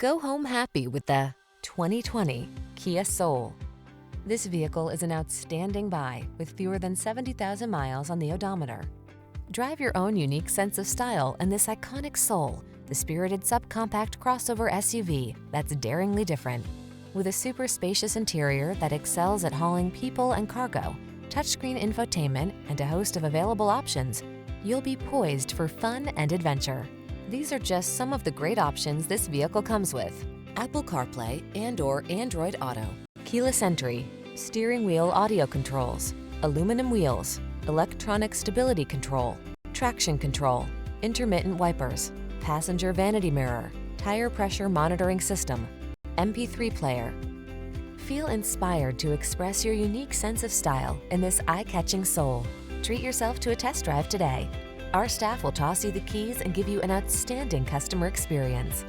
Go home happy with the 2020 Kia Soul. This vehicle is an outstanding buy with fewer than 70,000 miles on the odometer. Drive your own unique sense of style in this iconic Soul, the spirited subcompact crossover SUV that's daringly different. With a super spacious interior that excels at hauling people and cargo, touchscreen infotainment, and a host of available options, you'll be poised for fun and adventure. These are just some of the great options this vehicle comes with: Apple CarPlay and/or Android Auto, keyless entry, steering wheel audio controls, aluminum wheels, electronic stability control, traction control, intermittent wipers, passenger vanity mirror, tire pressure monitoring system, MP3 player. Feel inspired to express your unique sense of style in this eye-catching Soul. Treat yourself to a test drive today. Our staff will toss you the keys and give you an outstanding customer experience.